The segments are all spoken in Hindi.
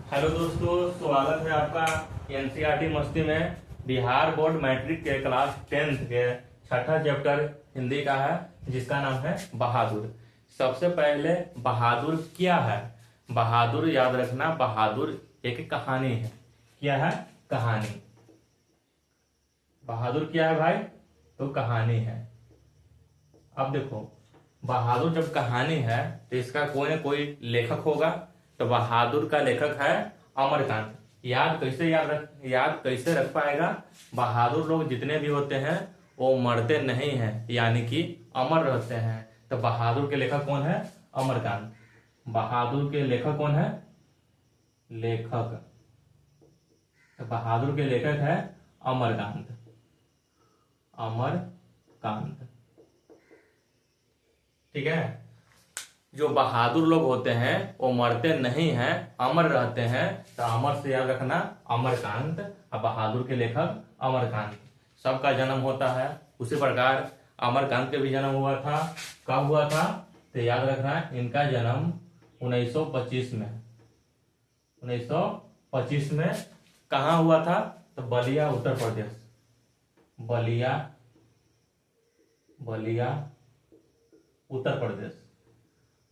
हेलो दोस्तों, स्वागत है आपका एनसीईआरटी मस्ती में। बिहार बोर्ड मैट्रिक के क्लास 10th के छठा चैप्टर हिंदी का है, जिसका नाम है बहादुर। सबसे पहले बहादुर क्या है? बहादुर याद रखना, बहादुर एक कहानी है। क्या है? कहानी। बहादुर क्या है भाई? तो कहानी है। अब देखो, बहादुर जब कहानी है तो इसका कोई ना कोई लेखक होगा। तो बहादुर का लेखक है अमरकांत। याद कैसे रख पाएगा? बहादुर लोग जितने भी होते हैं वो मरते नहीं हैं, यानी कि अमर रहते हैं। तो बहादुर के लेखक कौन है? अमरकांत। बहादुर के लेखक कौन है? लेखक। तो बहादुर के लेखक है अमरकांत। अमरकांत, ठीक है। जो बहादुर लोग होते हैं वो मरते नहीं हैं, अमर रहते हैं। तो अमर से याद रखना अमरकांत, और बहादुर के लेखक अमरकांत। सबका जन्म होता है उसी प्रकार अमरकांत के भी जन्म हुआ था। कब हुआ था? तो याद रखना, इनका जन्म 1925 में। 1925 में कहाँ हुआ था? तो बलिया, उत्तर प्रदेश। बलिया उत्तर प्रदेश।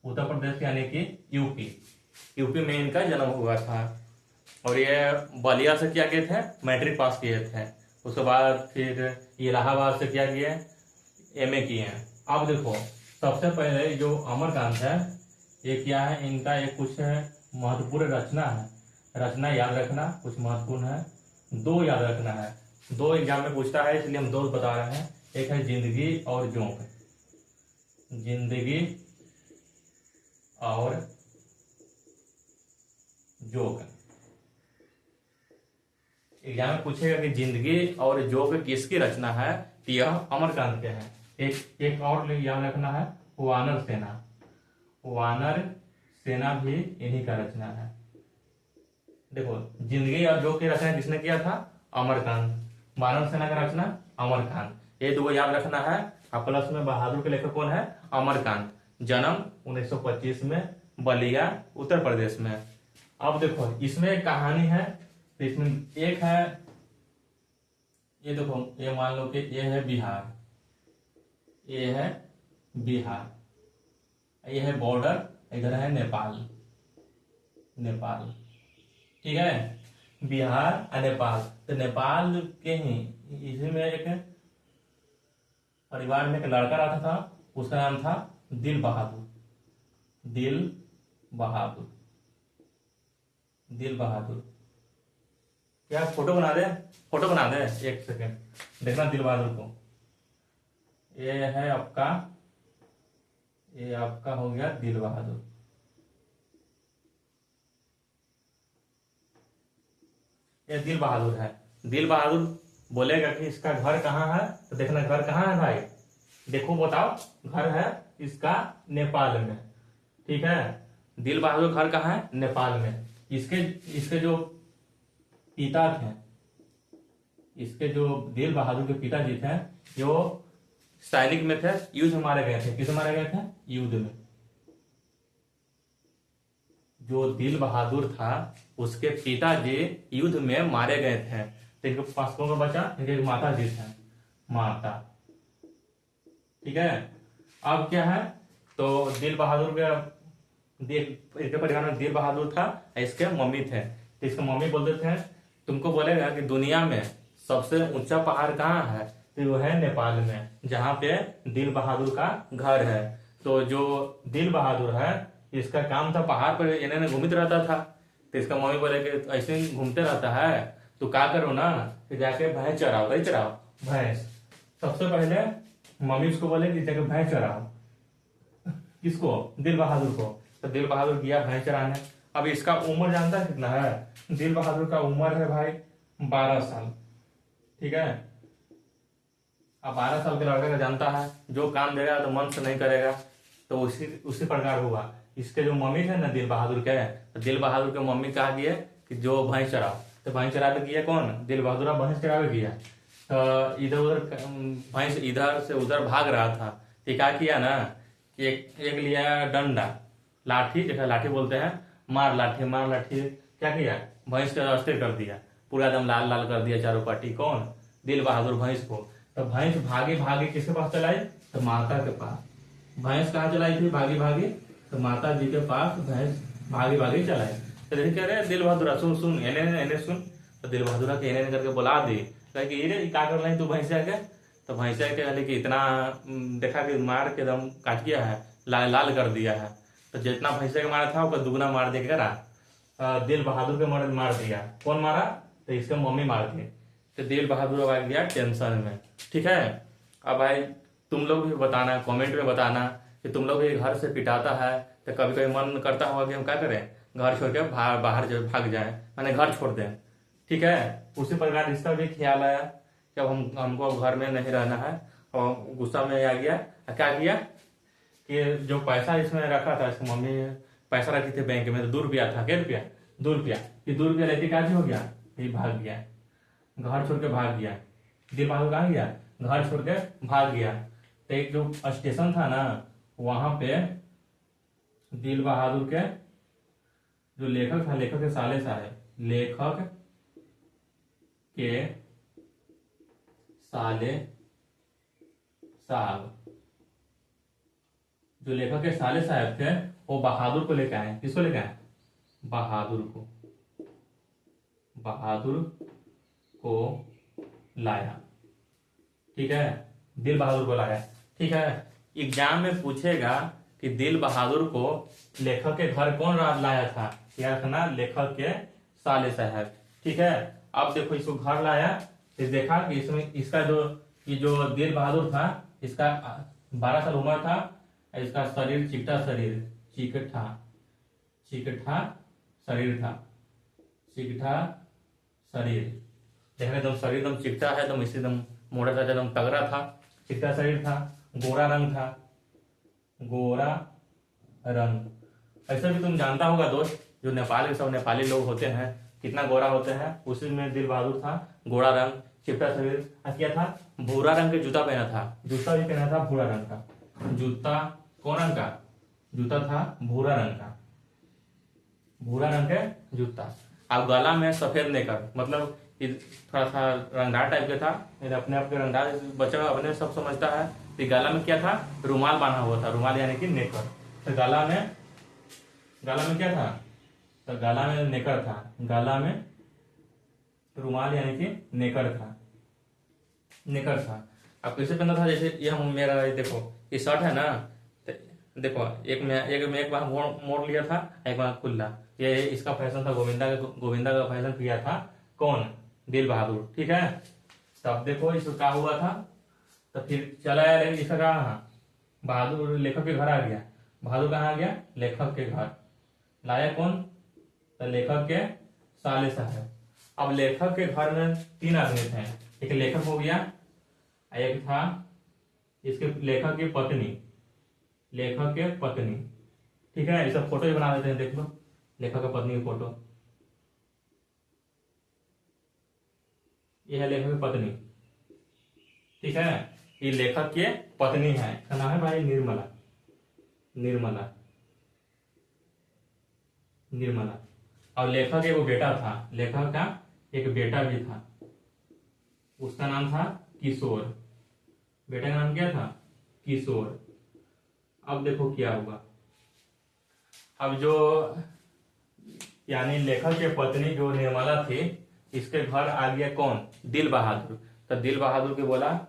उत्तर प्रदेश यानी कि यूपी में इनका जन्म हुआ था। और ये बलिया से क्या किए थे? मैट्रिक पास किए थे। उसके बाद फिर इलाहाबाद से क्या किए? एमए किए हैं। अब देखो, सबसे पहले जो अमरकांत है, ये क्या है? इनका एक कुछ महत्वपूर्ण रचना है। रचना याद रखना, कुछ महत्वपूर्ण है। दो याद रखना है, दो एग्जाम में पूछता है, इसलिए हम दो बता रहे हैं। एक है जिंदगी और जोंक। जिंदगी और जोक। एग्जाम में पूछेगा कि जिंदगी और जोक किसकी रचना है, तो यह अमरकांत के हैं। एक और याद रखना है, वानर सेना। वानर सेना भी इन्हीं का रचना है। देखो, जिंदगी और जोक की रचना किसने किया था? अमरकांत। वानर सेना का रचना अमरकांत। ये दो याद रखना है। और प्लस में बहादुर के लेखक कौन है? अमरकांत। जन्म 1925 में, बलिया, उत्तर प्रदेश में। अब देखो, इसमें एक कहानी है। तो इसमें एक है, ये देखो, ये मान लो कि ये है बिहार। ये है बिहार, ये है बॉर्डर, इधर है नेपाल। नेपाल, ठीक है। बिहार और नेपाल। तो नेपाल के ही इसी में एक परिवार में एक लड़का रहता था, उसका नाम था दिल बहादुर। दिल बहादुर। दिल बहादुर। क्या फोटो बना दे? फोटो बना दे, एक सेकेंड देखना दिल बहादुर को। ये है आपका, ये आपका हो गया दिल बहादुर। ये दिल बहादुर है। दिल बहादुर बोलेगा कि इसका घर कहाँ है, तो देखना घर कहाँ है भाई। देखो, बताओ, घर है इसका नेपाल में, ठीक है। दिल बहादुर घर कहाँ है? नेपाल में। इसके इसके जो पिता थे, इसके जो दिल बहादुर के पिताजी थे, जो सैनिक में थे, युद्ध में मारे गए थे। किसे मारे गए थे? युद्ध में। जो दिल बहादुर था उसके पिताजी युद्ध में मारे गए थे। तो इनके पास कौन बचा? इनके माता जी थे, माता, ठीक है। अब क्या है? तो दिल बहादुर के इसके परिवार में दिल बहादुर था, इसके मम्मी थे। तो इसके मम्मी बोलते थे, तुमको बोलेगा कि दुनिया में सबसे ऊंचा पहाड़ कहाँ है, तो वो है नेपाल में, जहाँ पे दिल बहादुर का घर है। तो जो दिल बहादुर है, इसका काम था पहाड़ पर इन्हें घूमित रहता था। तो इसका मम्मी बोले कि ऐसे ही घूमते रहता है, तो क्या करो ना, कि जाके भैंस चराओ। कहीं चराओ भैंस। सबसे पहले मम्मी उसको बोले कि जाके भैंस चराओ। किसको? दिल बहादुर को। तो दिल बहादुर गया भैंस चराने। अब इसका उम्र जानता है कितना है? दिल बहादुर का उम्र है भाई 12 साल, ठीक है। अब 12 साल के लड़के का जानता है, जो काम देगा तो मन से नहीं करेगा। तो उसी प्रकार हुआ। इसके जो मम्मी थे ना दिल बहादुर के, तो दिल बहादुर के मम्मी कहा गया कि जो भैंस चराओ। तो भैंस चरावे गया कौन? दिल बहादुर भैंस चरावे गया। तो इधर उधर भैंस इधर से उधर भाग रहा था। तो क्या किया ना, कि एक लिया डंडा, लाठी, जैसा लाठी बोलते हैं, मार लाठी क्या किया, भैंस का अस्थिर कर दिया, पूरा एकदम लाल लाल कर दिया चारों पार्टी। कौन, दिल बहादुर भैंस को। तो भैंस भागे भागे किसके पास चलाई, तो माता के पास। भैंस कहाँ चलाई थी, भागी भागी, तो माता जी के पास भैंस भागी भागी चलाई। तो देखिए कह रहे दिल बहादुर सुन सुन एने सुन। तो दिल बहादुर के एने करके बुला दी, कहे कि ये क्या कर रही तू भैंसिया के। तो भैंसिया के कहले कि इतना देखा कि मार के दम काट गया है, लाल लाल कर दिया है। तो जितना भैंसिया के मारा था उसका दुगना मार दे करा, दिल बहादुर के मार दिया। कौन मारा, तो इसके मम्मी मार दी। तो दिल बहादुर अब आ गया टेंशन में। ठीक है, अब भाई तुम लोग भी बताना, कमेंट में बताना कि तुम लोग भी घर से पिटाता है तो कभी कभी मन करता होगा कि हम क्या करें, घर छोड़ के बाहर भाग जाए, मैंने घर छोड़ दें। ठीक है, उसी प्रकार इसका भी ख्याल आया कि अब हमको घर में नहीं रहना है, और गुस्सा में आ गया। क्या किया कि जो पैसा इसमें रखा था, इसकी मम्मी पैसा रखी थी बैंक में, तो 2 रुपया था। क्या रुपया, 2 रुपया। ये 2 रुपया लेके क्या हो गया, ये भाग गया, घर छोड़ के भाग गया। दिल बहादुर कहाँ गया, घर छोड़ के भाग गया। तो एक जो स्टेशन था ना, वहां पे दिल बहादुर के जो लेखक था, लेखक के साले साहब, लेखक के साले साहब, जो लेखक के साले साहब थे, वो बहादुर को लेकर आए। किसको लेकर आए, बहादुर को, बहादुर को लाया। ठीक है, दिल बहादुर को लाया। ठीक है, एग्जाम में पूछेगा कि दिल बहादुर को लेखक के घर कौन लाया था, याद रखना, लेखक के साले साहब। ठीक है, अब देखो इसको घर लाया, तो देखा कि इसमें इसका जो दिल बहादुर था, इसका 12 साल उम्र था, इसका शरीर चिकटा शरीर, चिकटा शरीर था, चिकटा शरीर। देखने एकदम शरीर एकदम चिकटा है, एकदम इसी एकदम मोटा सा, एकदम तगड़ा था, चिकटा शरीर था, गोरा रंग था, गोरा रंग। ऐसा भी तुम जानता होगा दोस्त, जो नेपाल के सब नेपाली लोग होते हैं कितना गोरा होते हैं, उसी में दिल बहादुर था, गोरा रंग, चिपटा शरीर। क्या था, भूरा रंग के जूता पहना था, जूता भी पहना था भूरा रंग का। जूता कौन रंग का, जूता था भूरा रंग का, भूरा रंग के जूता। अब गला में सफेद नेकर, मतलब थोड़ा सा रंगदार टाइप का था, अपने आप के रंगदार बच्चा अपने सब समझता है। तो गला में क्या था, रुमाल बांधा हुआ था, रुमाल यानी कि नेकर। तो गला में क्या था, तो गला में नेकर था, गला में रुमाल यानी कि नेकर था। अब कैसे पहना था, जैसे ये हम मेरा देखो ये शर्ट है ना, तो देखो एक बार मोड़ लिया था, एक बार खुला। ये इसका फैशन था, गोविंदा का फैशन किया था कौन, दिल बहादुर। ठीक है, तब देखो इसको क्या हुआ था, तो फिर चला आया, लेकिन इसका कहा, बहादुर लेखक के घर आ गया। बहादुर कहाँ आ गया, लेखक के घर लाया। कौन, तो लेखक के साले साहब। अब लेखक के घर में 3 आदमी थे, एक लेखक हो गया, एक था इसके लेखक की पत्नी, ठीक है। ये सब फोटो भी बना देते हैं, देख लो लेखक की पत्नी की फोटो, ये है लेखक की पत्नी। ठीक है, ये लेखक की पत्नी है, इसका नाम है भाई निर्मला। और लेखक एक बेटा था, लेखक का एक बेटा भी था, उसका नाम था किशोर। बेटा का नाम क्या था, किशोर। अब देखो क्या हुआ, अब जो यानी लेखक की पत्नी जो निर्मला थी, इसके घर आ गया कौन, दिल बहादुर। तो दिल बहादुर के बोला,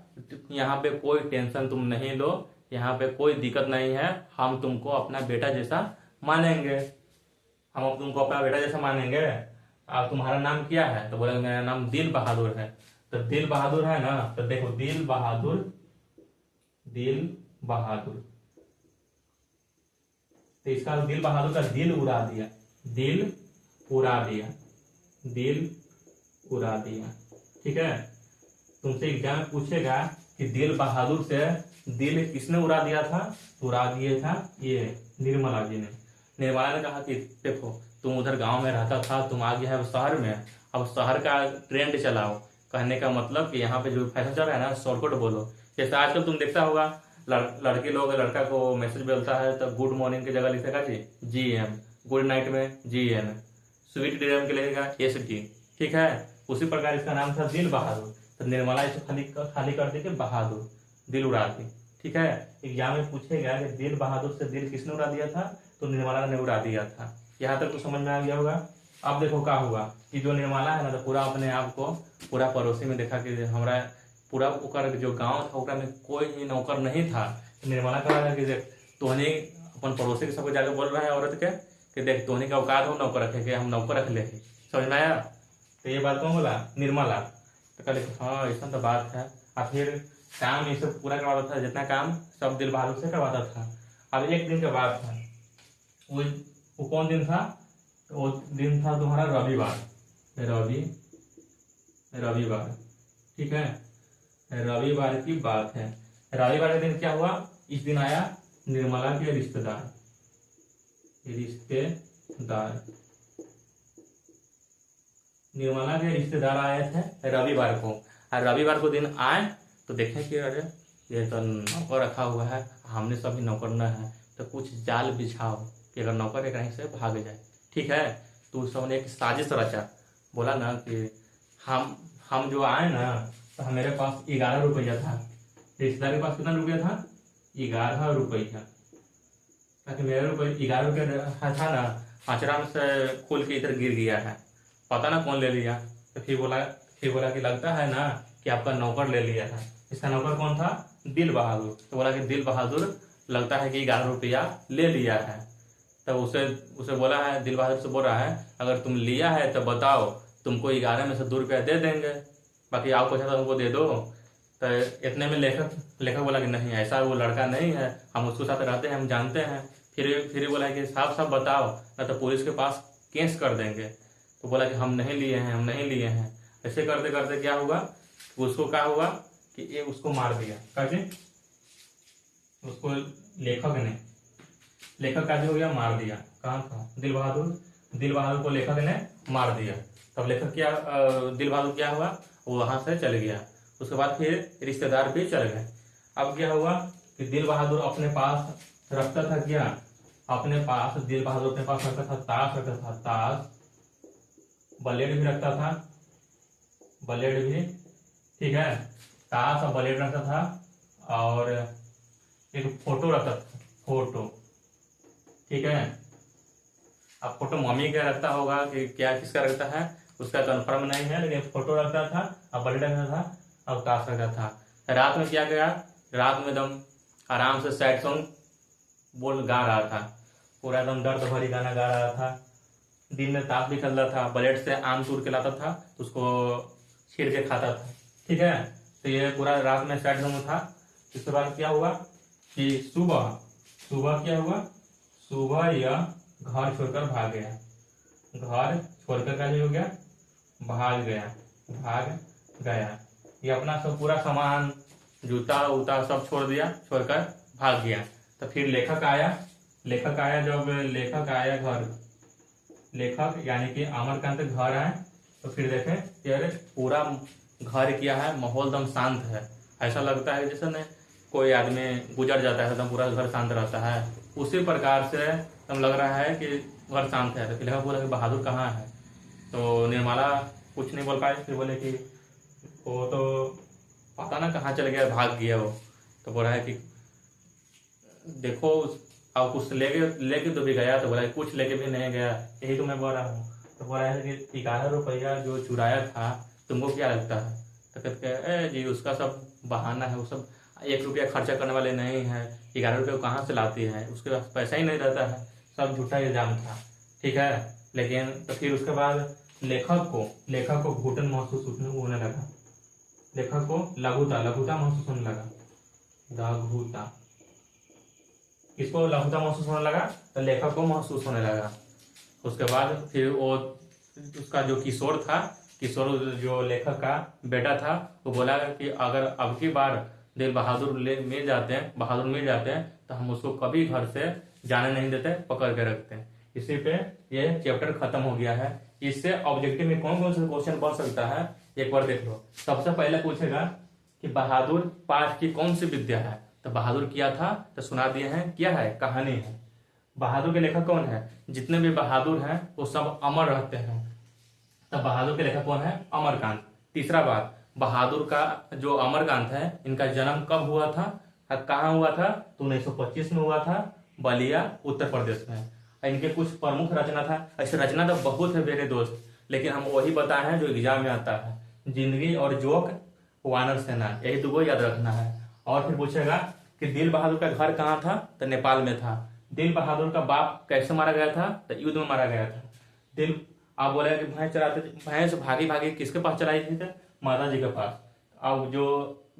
यहाँ पे कोई टेंशन तुम नहीं लो, यहाँ पे कोई दिक्कत नहीं है, हम तुमको अपना बेटा जैसा मानेंगे, अब तुम्हारा नाम क्या है, तो बोले मेरा नाम दिल बहादुर है। तो दिल बहादुर है ना, तो देखो दिल बहादुर, तो इसका दिल बहादुर का दिल उड़ा दिया। ठीक है, तुमसे एग्जाम में पूछेगा कि दिल बहादुर से दिल किसने उड़ा दिया था, उड़ा दिया था ये निर्मला जी ने। निर्मला ने कहा कि देखो तुम उधर गांव में रहता था, तुम आ गया है शहर में, अब शहर का ट्रेंड चलाओ। कहने का मतलब कि यहाँ पे जो फैशन चल रहा है ना, शॉर्टकट बोलो। जैसे आजकल तुम देखता होगा लड़के लोग लड़का को मैसेज मिलता है तो गुड मॉर्निंग की जगह लिखेगा GM, गुड नाइट में GN, स्वीट डियर के लगेगा SD। ठीक है, उसी प्रकार इसका नाम था दिल बहादुर, तो निर्मला इसे खाली खाली कर दी कि बहादुर, दिल उड़ा दी। ठीक है, एग्जाम में पूछेगा कि दिल बहादुर से दिल किसने उड़ा दिया था, तो निर्मला ने उड़ा दिया था। यहाँ तक तो समझ में आ गया होगा। अब देखो क्या हुआ कि जो निर्मला है ना, तो पूरा अपने आप को पूरा पड़ोसी में देखा कि हमारा पूरा ओकर जो गांव था ओकरा में कोई ही नौकर नहीं था। तो निर्मला कहा कि देख तोहनी अपन पड़ोसी के सबको जाकर बोल रहा है औरत के कि देख तोहनी का औकात हो नौकर रखे के, हम नौकर रख ले। समझ में आया? तो ये बात कौन बोला? निर्मला। तो कहले हाँ ऐसा तो बात है। और फिर काम ये सब पूरा करवाता था, जितना काम सब दिल बहादुर से करवाता था। अब एक दिन का बात था, वो कौन दिन था? वो दिन था तुम्हारा रविवार। रविवार। ठीक है, रविवार की बात है। रविवार के दिन क्या हुआ? इस दिन आया निर्मला के रिश्तेदार। निर्मला के रिश्तेदार आए थे रविवार को। और रविवार को दिन आए तो देखे कि अरे ये तो नौकर रखा हुआ है, हमने सभी नौकर न है, तो कुछ जाल बिछाओ कि अगर नौकर कहीं से भाग जाए। ठीक है, तो उस सबने एक साजिश रचा। बोला ना कि हम जो आए ना, तो मेरे पास 11 रुपया था। रिश्तेदार के पास कितना रुपया था? 11 रुपया। ताकि मेरा रुपये 11 रुपया था ना, अचरा में से खोल के इधर गिर गया है, पता ना कौन ले लिया। तो फिर बोला कि लगता है ना कि आपका नौकर ले लिया है। इसका नौकर कौन था? दिल बहादुर। तो बोला कि दिल बहादुर लगता है कि 11 रुपया ले लिया है। तब उसे बोला है, दिल बहादुर से बोल रहा है अगर तुम लिया है तो बताओ, तुमको 11 में से 2 रुपया दे देंगे, बाकी आप कुछ तो हमको दे दो। तो इतने में लेखक बोला कि नहीं ऐसा वो लड़का नहीं है, हम उसके साथ रहते हैं, हम जानते हैं। फिर बोला कि साफ साफ बताओ ना तो पुलिस के पास केस कर देंगे। तो बोला कि हम नहीं लिए हैं। ऐसे करते करते क्या हुआ, उसको क्या हुआ कि ये उसको मार दिया। कैसे? उसको लेखक का जो हो गया मार दिया। कहाँ था? दिल बहादुर को लेखक ने मार दिया। तब दिल बहादुर क्या हुआ, वो वहां से चल गया। उसके बाद फिर रिश्तेदार भी चल गए। अब क्या हुआ कि दिल बहादुर अपने पास रखता था क्या? दिल बहादुर अपने पास रखता था ताश, ब्लेड भी रखता था, ठीक है, ताश और ब्लेड रखता था, और एक फोटो रखता था, ठीक है। अब फोटो मम्मी का रखता होगा कि क्या किसका रखता है उसका कंफर्म नहीं है, लेकिन फोटो रखता था और ब्लेड रखता था और ताश रखता था। रात में क्या गया, रात में एकदम आराम से सैड सॉन्ग गा रहा था, पूरा एकदम दर्द भरी गाना गा रहा था। दिन में ताश भी खेलता था, ब्लेड से आम तोड़ के लाता था, उसको छील के खाता था। ठीक है, तो ये पूरा रात में सैड सॉन्ग था। इसके बाद क्या हुआ कि सुबह क्या हुआ, सुबह यह घर छोड़कर भाग गया। घर छोड़कर क्या हो गया, भाग गया। ये अपना सब पूरा सामान जूता उता सब छोड़कर भाग गया। तो फिर लेखक आया जब लेखक आया घर, लेखक यानी कि अमरकांत घर आए तो फिर देखे यार पूरा घर क्या है, माहौल एकदम शांत है। ऐसा लगता है जैसे न कोई आदमी गुजर जाता है एकदम पूरा घर शांत रहता है, उसी प्रकार से एकदम लग रहा है कि घर शांत है। तो लेखक बोला कि बहादुर कहाँ है? तो निर्मला कुछ नहीं बोल पाए। फिर बोले कि वो तो पता ना कहाँ चल गया, भाग गया वो। तो बोला है कि देखो अब कुछ लेके तो भी गया, तो बोला कुछ लेके भी नहीं गया, यही तो मैं बोल रहा हूँ। तो बोला है कि 11 रुपया जो चुराया था तुमको क्या लगता है? तो कहते जी उसका सब बहाना है, वो सब 1 रुपया खर्चा करने वाले नहीं है, 11 रुपये कहाँ से लाती है, उसके पास पैसा ही नहीं रहता है, सब झूठा इल्जाम था। ठीक है, लेकिन तो फिर उसके बाद लेखक को घुटन महसूस होने लगा, लेखक को लघुता महसूस होने लगा। किसको लघुता महसूस होने लगा? तो लेखक को महसूस होने लगा। उसके बाद फिर वो उसका जो किशोर जो लेखक का बेटा था, वो बोला कि अगर अब की बार दिल बहादुर मिल जाते हैं तो हम उसको कभी घर से जाने नहीं देते, पकड़ के रखते हैं। इसी पे ये चैप्टर खत्म हो गया है। इससे ऑब्जेक्टिव में कौन कौन से क्वेश्चन बन सकता है एक बार देख लो। सबसे पहले पूछेगा कि बहादुर पाठ की कौन सी विद्या है? तो बहादुर किया था तो सुना दिए हैं, क्या है, कहानी है। बहादुर के लेखक कौन है? जितने भी बहादुर हैं वो सब अमर रहते हैं। तब बहादुर के लेखक कौन है? अमरकांत। तीसरा बात, बहादुर का जो अमरकांत है, इनका जन्म कब हुआ था, कहाँ हुआ था? तो 1925 में हुआ था, बलिया उत्तर प्रदेश में। इनके कुछ प्रमुख रचना था, ऐसे रचना तो बहुत है मेरे दोस्त, लेकिन हम वही बताए हैं जो एग्जाम में आता है। जिंदगी और जोक, वानर सेना, यही दो याद रखना है। और फिर पूछेगा कि दिल बहादुर का घर कहाँ था? तो नेपाल में था। दिल बहादुर का बाप कैसे मारा गया था? तो युद्ध में मारा गया था। दिल आप बोले कि भैंस चराते थे, भैंस भागी भागी किसके पास चलाई थी? तो माता जी के पास। अब जो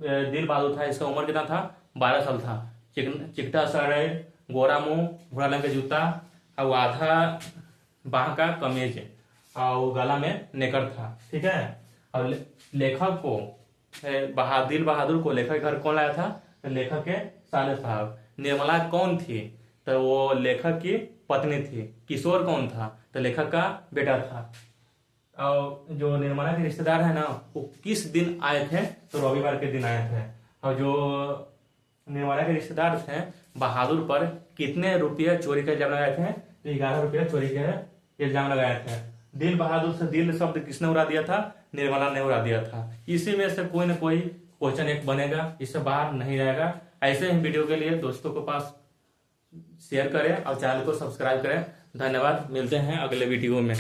दिल बहादुर था, इसका उम्र कितना था? 12 साल था। चिकटा शरीर, गोरा मुंह, भूरा रंग का जूता, और आधा बाह का कमीज, और गला में नेकर था। ठीक है। और लेखक को दिल बहादुर को लेखक घर कौन लाया था? तो लेखक के साले साहब। निर्मला कौन थी? तो वो लेखक की पत्नी थी। किशोर कौन था? तो लेखक का बेटा था। और जो निर्मला के रिश्तेदार है ना, वो किस दिन आए थे? तो रविवार के दिन आए थे। और जो निर्मला के रिश्तेदार थे, बहादुर पर कितने रुपये चोरी का इल्जाम लगाए थे? तो 11 रुपये चोरी के इल्जाम लगाए थे। दिल बहादुर से दिल शब्द किसने उड़ा दिया था? निर्मला ने उड़ा दिया था। इसी में से कोई ना कोई क्वेश्चन एक बनेगा, इससे बाहर नहीं जाएगा। ऐसे ही वीडियो के लिए दोस्तों के पास शेयर करें और चैनल को सब्सक्राइब करें। धन्यवाद, मिलते हैं अगले वीडियो में।